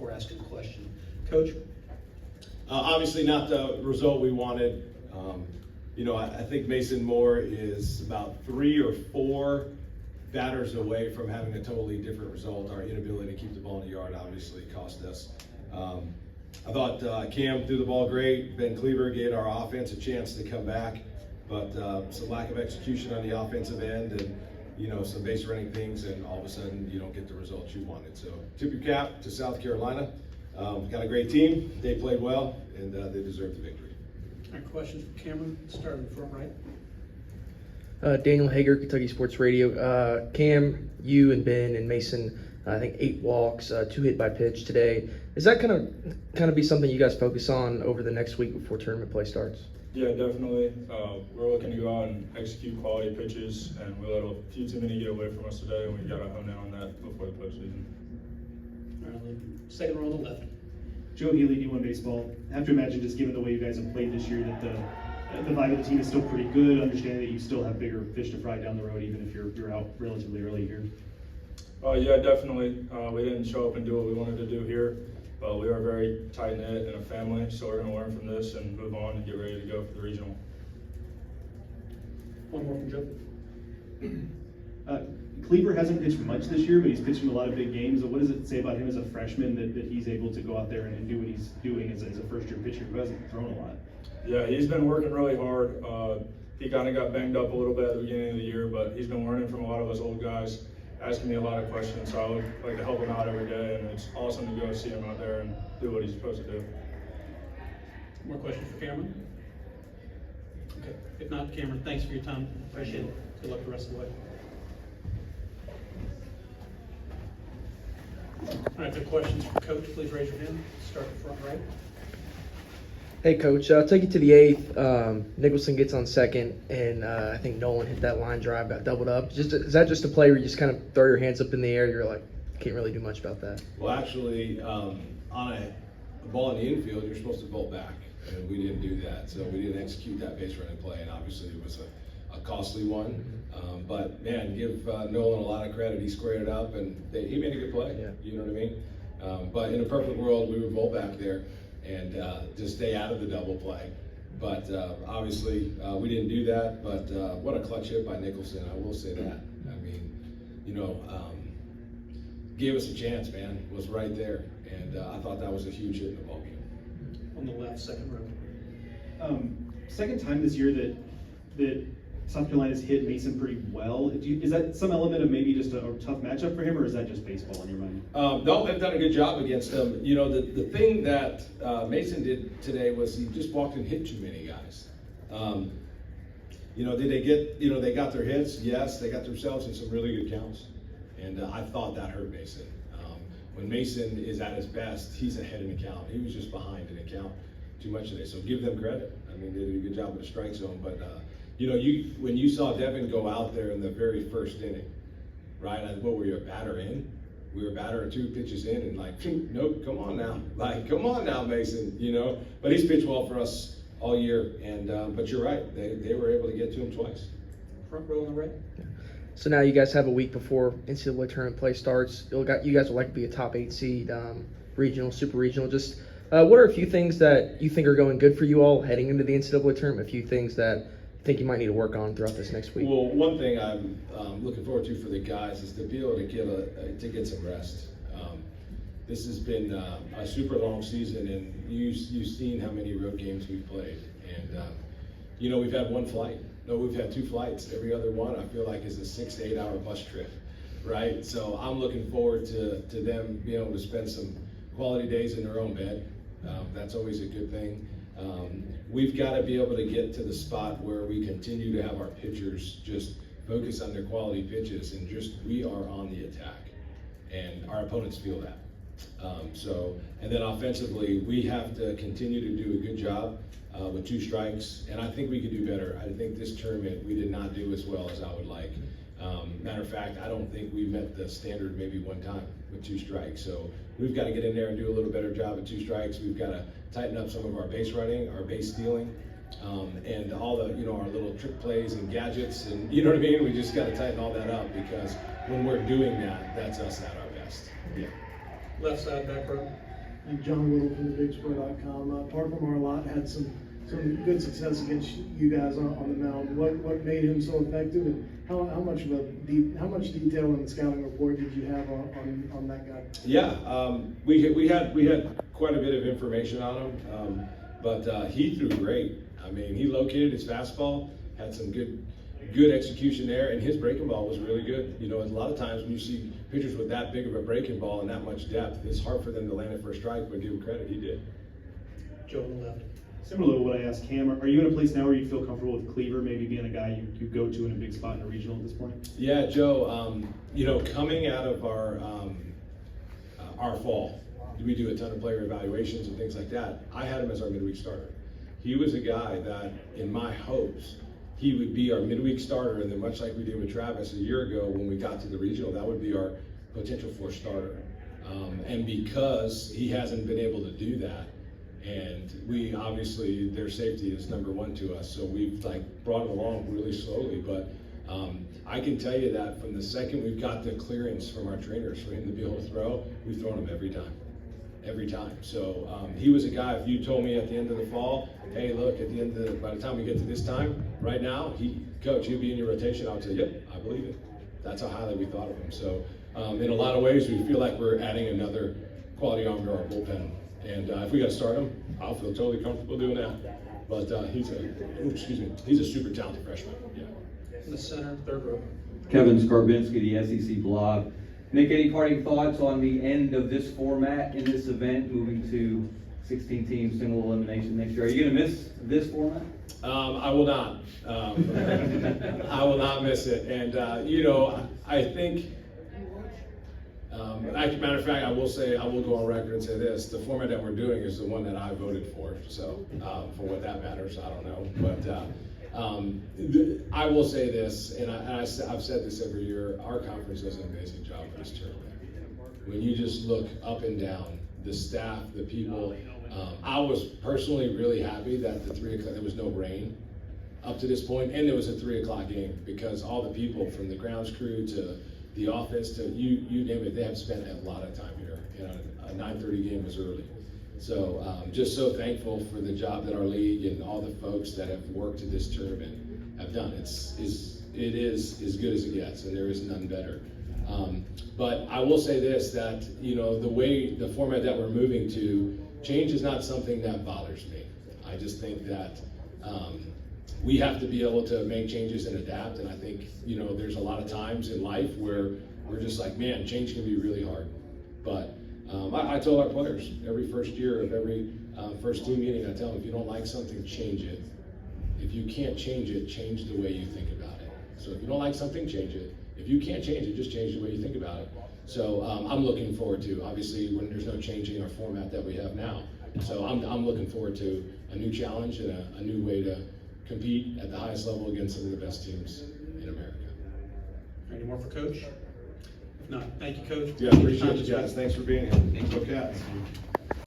before asking the question. Coach? Obviously not the result we wanted. I think Mason Moore is about 3 or 4 batters away from having a totally different result. Our inability to keep the ball in the yard obviously cost us. I thought Cam threw the ball great. Ben Cleaver gave our offense a chance to come back, but some lack of execution on the offensive end and some base running things, and all of a sudden you don't get the results you wanted. So tip your cap to South Carolina. Got a great team. They played well, and they deserve the victory. All right, questions for Cameron? Start in the front right. Daniel Hager, Kentucky Sports Radio. Cam, you and Ben and Mason, I think 8 walks, 2 hit by pitch today. Is that kind of be something you guys focus on over the next week before tournament play starts? Yeah, definitely. We're looking to go out and execute quality pitches, and we let a few too many get away from us today, and we got to hone in on that before the postseason. All right, second row on the left. Joe Healy, D1 Baseball. I have to imagine, just given the way you guys have played this year, that the vibe of the team is still pretty good, understanding that you still have bigger fish to fry down the road, even if you're out relatively early here. Yeah, definitely. We didn't show up and do what we wanted to do here, but we are very tight-knit and a family, so we're going to learn from this and move on and get ready to go for the regional. One more from Joe. Cleaver hasn't pitched much this year, but he's pitched in a lot of big games. What does it say about him as a freshman that he's able to go out there and do what he's doing as a first-year pitcher who hasn't thrown a lot? Yeah, he's been working really hard. He kind of got banged up a little bit at the beginning of the year, but he's been learning from a lot of us old guys, asking me a lot of questions, so I would like to help him out every day, and it's awesome to go see him out there and do what he's supposed to do. More questions for Cameron? Okay, if not, Cameron, thanks for your time. Appreciate it. Good luck the rest of the way. All right, if there are questions for Coach, please raise your hand. Start in the front right. Hey, Coach, I'll take you to the 8th. Nicholson gets on second, and I think Nolan hit that line drive, got doubled up. Is that just a play where you just kind of throw your hands up in the air? You're like, can't really do much about that. Well, actually, on a ball in the infield, you're supposed to vault back, and we didn't do that. So we didn't execute that base running play, and obviously it was a costly one. But man, give Nolan a lot of credit. He squared it up, and he made a good play. Yeah. You know what I mean? But in a perfect world, we would vault back there and just stay out of the double play. But obviously, we didn't do that. But what a clutch hit by Nicholson, I will say that. I mean, gave us a chance, man. Was right there, and I thought that was a huge hit in the ballgame. On the left, second row. Second time this year that South Carolina's hit Mason pretty well. Is that some element of maybe just a tough matchup for him, or is that just baseball in your mind? No, they've done a good job against him. The thing that Mason did today was he just walked and hit too many guys. Did they get, they got their hits? Yes, they got themselves in some really good counts. And I thought that hurt Mason. When Mason is at his best, he's ahead in the count. He was just behind in the count too much today. So give them credit. I mean, they did a good job with the strike zone. But, when you saw Devin go out there in the very first inning, right? What were you, a batter in? We were a batter 2 pitches in, and like, nope, come on now. Like, come on now, Mason, But he's pitched well for us all year. And but you're right. They were able to get to him twice. Front row on the right. So now you guys have a week before NCAA tournament play starts. You guys would like to be a top 8 seed, regional, super regional. Just what are a few things that you think are going good for you all heading into the NCAA tournament? A few things that you think you might need to work on throughout this next week? Well, one thing I'm looking forward to for the guys is to be able to get some rest. This has been a super long season, and you've seen how many road games we've played. And we've had one flight. No, we've had 2 flights. Every other one, I feel like, is a 6 to 8 hour bus trip, right? So I'm looking forward to them being able to spend some quality days in their own bed. That's always a good thing. We've got to be able to get to the spot where we continue to have our pitchers just focus on their quality pitches and we are on the attack, and our opponents feel that. And then offensively, we have to continue to do a good job with 2 strikes, and I think we could do better. I think this tournament we did not do as well as I would like. Matter of fact, I don't think we met the standard maybe one time with 2 strikes. So we've got to get in there and do a little better job at 2 strikes. We've got to tighten up some of our base running, our base stealing, and all the, our little trick plays and gadgets, and you know what I mean? We just got to tighten all that up, because when we're doing that, that's us at our best. Yeah. Left side, back row. I'm John Whittle from thebigspread.com. Parker Marlott had some good success against you guys on the mound. What made him so effective, and how much detail in the scouting report did you have on that guy? Yeah, we had quite a bit of information on him, but he threw great. I mean, he located his fastball, had some good execution there, and his breaking ball was really good. You know, a lot of times when you see pitchers with that big of a breaking ball and that much depth, it's hard for them to land it for a strike, but give him credit, he did. Joe on the left. Similar to what I asked Cam, are you in a place now where you feel comfortable with Cleaver maybe being a guy you go to in a big spot in a regional at this point? Yeah, Joe, you know, coming out of our fall, we do a ton of player evaluations and things like that. I had him as our midweek starter. He was a guy that, in my hopes, he would be our midweek starter, and then much like we did with Travis a year ago when we got to the regional, that would be our potential fourth starter. And because he hasn't been able to do that, and we obviously, their safety is number one to us, so we've brought him along really slowly, but I can tell you that from the second we've got the clearance from our trainers for him to be able to throw, we've thrown him every time. So he was a guy, if you told me at the end of the fall, hey, look, by the time we get to this time, right now, Coach, he'd be in your rotation, I would say, yep, I believe it. That's how highly we thought of him. So in a lot of ways, we feel like we're adding another quality arm to our bullpen. And if we got to start him, I'll feel totally comfortable doing that. But he's a super talented freshman. Yeah. In the center, third row. Kevin Skarbinski, the SEC blog. Nick, any parting thoughts on the end of this format in this event, moving to 16 teams, single elimination next year? Are you going to miss this format? I will not. I will not miss it. And, you know, I think, matter of fact, I will go on record and say this, the format that we're doing is the one that I voted for. So, for what that matters, I don't know. But I will say this, and I've said this every year, our conference does an amazing job for this tournament. When you just look up and down, the staff, the people, I was personally really happy that there was no rain up to this point, and there was a 3 o'clock game, because all the people from the grounds crew to the office to you name it, they have spent a lot of time here. You know, a 9:30 game was early. So just so thankful for the job that our league and all the folks that have worked at this tournament have done. It is as good as it gets, and there is none better. But I will say this, that, you know, the format that we're moving to, change is not something that bothers me. I just think that we have to be able to make changes and adapt, and I think, you know, there's a lot of times in life where we're just like, man, change can be really hard. But I told our players every first year of every first team meeting, I tell them, if you don't like something, change it. If you can't change it, change the way you think about it. So if you don't like something, change it. If you can't change it, just change the way you think about it. So I'm looking forward to, obviously, when there's no changing our format that we have now. So I'm looking forward to a new challenge and a new way to compete at the highest level against some of the best teams in America. Any more for Coach? If not, thank you, Coach. Yeah, appreciate you guys. Thanks for being here. Go Cats.